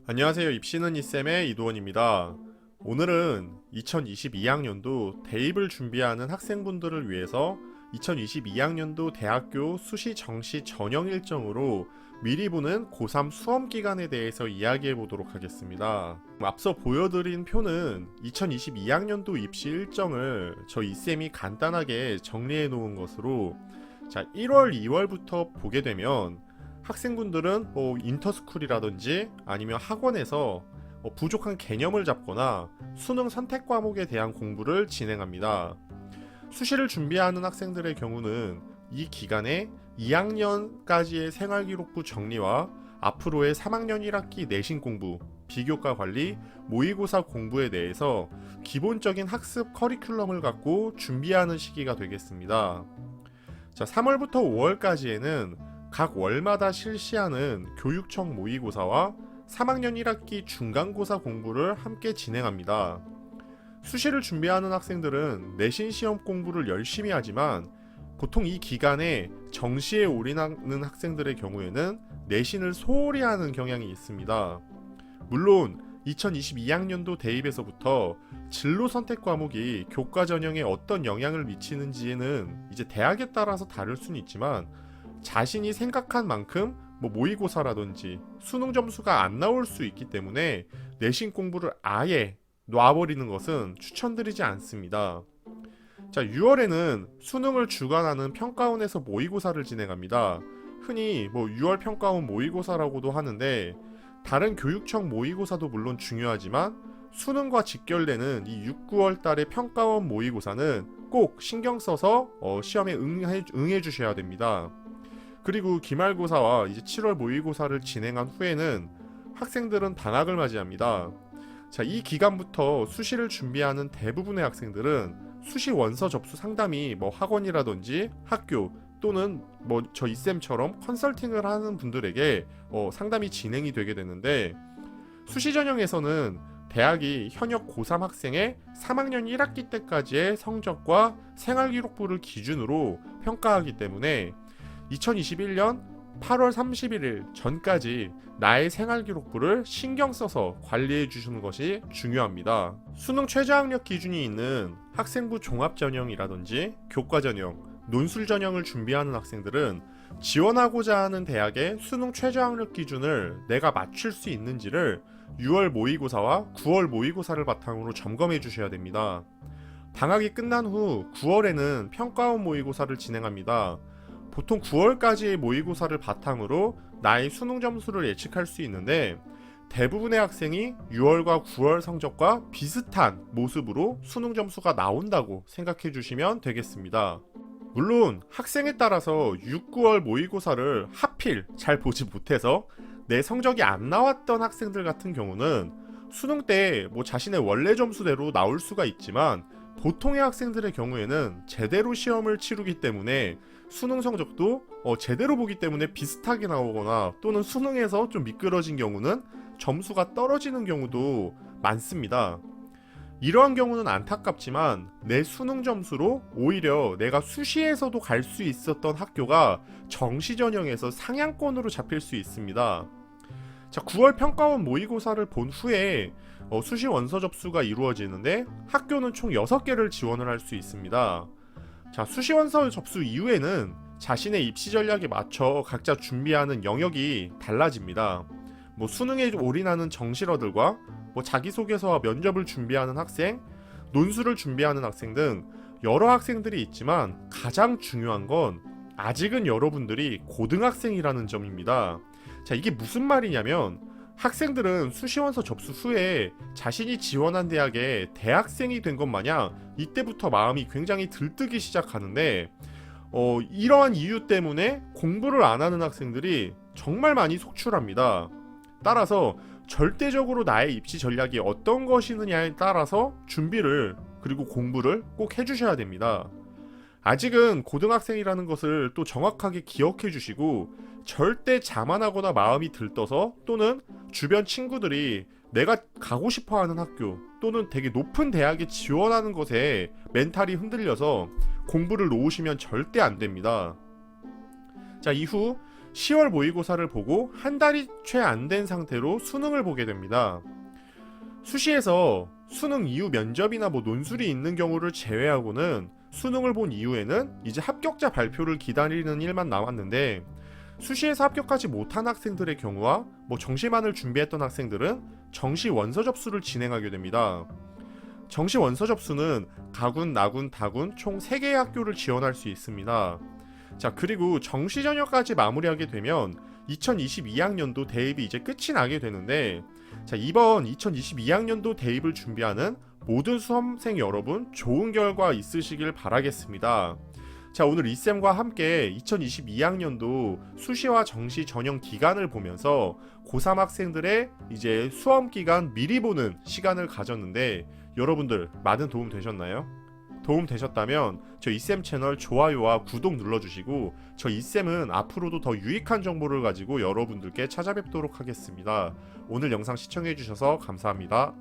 안녕하세요. 입시는 이쌤의 이도원입니다. 오늘은 2022학년도 대입을 준비하는 학생분들을 위해서 2022학년도 대학교 수시 정시 전형 일정으로 미리 보는 고3 수험 기간에 대해서 이야기해 보도록 하겠습니다. 앞서 보여드린 표는 2022학년도 입시 일정을 저 이쌤이 간단하게 정리해 놓은 것으로 1월, 2월부터 보게 되면 학생분들은 인터스쿨이라든지 아니면 학원에서 부족한 개념을 잡거나 수능 선택 과목에 대한 공부를 진행합니다. 수시를 준비하는 학생들의 경우는 이 기간에 2학년까지의 생활기록부 정리와 앞으로의 3학년 1학기 내신 공부, 비교과 관리, 모의고사 공부에 대해서 기본적인 학습 커리큘럼을 갖고 준비하는 시기가 되겠습니다. 3월부터 5월까지에는 각 월마다 실시하는 교육청 모의고사와 3학년 1학기 중간고사 공부를 함께 진행합니다. 수시를 준비하는 학생들은 내신 시험 공부를 열심히 하지만 보통 이 기간에 정시에 올인하는 학생들의 경우에는 내신을 소홀히 하는 경향이 있습니다. 물론 2022학년도 대입에서부터 진로 선택 과목이 교과 전형에 어떤 영향을 미치는지는 이제 대학에 따라서 다를 수는 있지만 자신이 생각한 만큼 모의고사라든지 수능 점수가 안 나올 수 있기 때문에 내신 공부를 아예 놔버리는 것은 추천드리지 않습니다. 6월에는 수능을 주관하는 평가원에서 모의고사를 진행합니다. 흔히 6월 평가원 모의고사라고도 하는데 다른 교육청 모의고사도 물론 중요하지만 수능과 직결되는 이 6, 9월 달의 평가원 모의고사는 꼭 신경 써서 시험에 응해 주셔야 됩니다. 그리고 기말고사와 이제 7월 모의고사를 진행한 후에는 학생들은 방학을 맞이합니다. 이 기간부터 수시를 준비하는 대부분의 학생들은 수시 원서 접수 상담이 학원이라든지 학교 또는 저 이쌤처럼 컨설팅을 하는 분들에게 상담이 진행이 되게 되는데 수시 전형에서는 대학이 현역 고3 학생의 3학년 1학기 때까지의 성적과 생활기록부를 기준으로 평가하기 때문에 2021년 8월 31일 전까지 나의 생활기록부를 신경 써서 관리해 주시는 것이 중요합니다. 수능 최저학력 기준이 있는 학생부 종합전형이라든지 교과전형, 논술전형을 준비하는 학생들은 지원하고자 하는 대학의 수능 최저학력 기준을 내가 맞출 수 있는지를 6월 모의고사와 9월 모의고사를 바탕으로 점검해 주셔야 됩니다. 방학이 끝난 후 9월에는 평가원 모의고사를 진행합니다. 보통 9월까지의 모의고사를 바탕으로 나의 수능 점수를 예측할 수 있는데 대부분의 학생이 6월과 9월 성적과 비슷한 모습으로 수능 점수가 나온다고 생각해 주시면 되겠습니다. 물론 학생에 따라서 6, 9월 모의고사를 하필 잘 보지 못해서 내 성적이 안 나왔던 학생들 같은 경우는 수능 때 자신의 원래 점수대로 나올 수가 있지만 보통의 학생들의 경우에는 제대로 시험을 치르기 때문에 수능 성적도 제대로 보기 때문에 비슷하게 나오거나 또는 수능에서 좀 미끄러진 경우는 점수가 떨어지는 경우도 많습니다. 이러한 경우는 안타깝지만 내 수능 점수로 오히려 내가 수시에서도 갈 수 있었던 학교가 정시 전형에서 상향권으로 잡힐 수 있습니다. 9월 평가원 모의고사를 본 후에 수시 원서 접수가 이루어지는데 학교는 총 6개를 지원을 할 수 있습니다. 수시 원서 접수 이후에는 자신의 입시 전략에 맞춰 각자 준비하는 영역이 달라집니다. 수능에 올인하는 정시러들과 자기소개서와 면접을 준비하는 학생, 논술을 준비하는 학생 등 여러 학생들이 있지만 가장 중요한 건 아직은 여러분들이 고등학생이라는 점입니다. 이게 무슨 말이냐면 학생들은 수시원서 접수 후에 자신이 지원한 대학에 대학생이 된 것 마냥 이때부터 마음이 굉장히 들뜨기 시작하는데 이러한 이유 때문에 공부를 안 하는 학생들이 정말 많이 속출합니다. 따라서 절대적으로 나의 입시 전략이 어떤 것이느냐에 따라서 준비를 그리고 공부를 꼭 해주셔야 됩니다. 아직은 고등학생이라는 것을 또 정확하게 기억해 주시고 절대 자만하거나 마음이 들떠서 또는 주변 친구들이 내가 가고 싶어하는 학교 또는 되게 높은 대학에 지원하는 것에 멘탈이 흔들려서 공부를 놓으시면 절대 안 됩니다. 이후 10월 모의고사를 보고 한 달이 채 안 된 상태로 수능을 보게 됩니다. 수시에서 수능 이후 면접이나 논술이 있는 경우를 제외하고는 수능을 본 이후에는 이제 합격자 발표를 기다리는 일만 남았는데, 수시에서 합격하지 못한 학생들의 경우와 정시만을 준비했던 학생들은 정시 원서 접수를 진행하게 됩니다. 정시 원서 접수는 가군, 나군, 다군 총 3개의 학교를 지원할 수 있습니다. 자, 그리고 정시 전형까지 마무리하게 되면 2022학년도 대입이 이제 끝이 나게 되는데, 자, 이번 2022학년도 대입을 준비하는 모든 수험생 여러분 좋은 결과 있으시길 바라겠습니다. 자, 오늘 이쌤과 함께 2022학년도 수시와 정시 전형 기간을 보면서 고3 학생들의 이제 수험 기간 미리 보는 시간을 가졌는데, 여러분들 많은 도움 되셨나요? 도움 되셨다면 저 이쌤 채널 좋아요와 구독 눌러주시고, 저 이쌤은 앞으로도 더 유익한 정보를 가지고 여러분들께 찾아뵙도록 하겠습니다. 오늘 영상 시청해주셔서 감사합니다.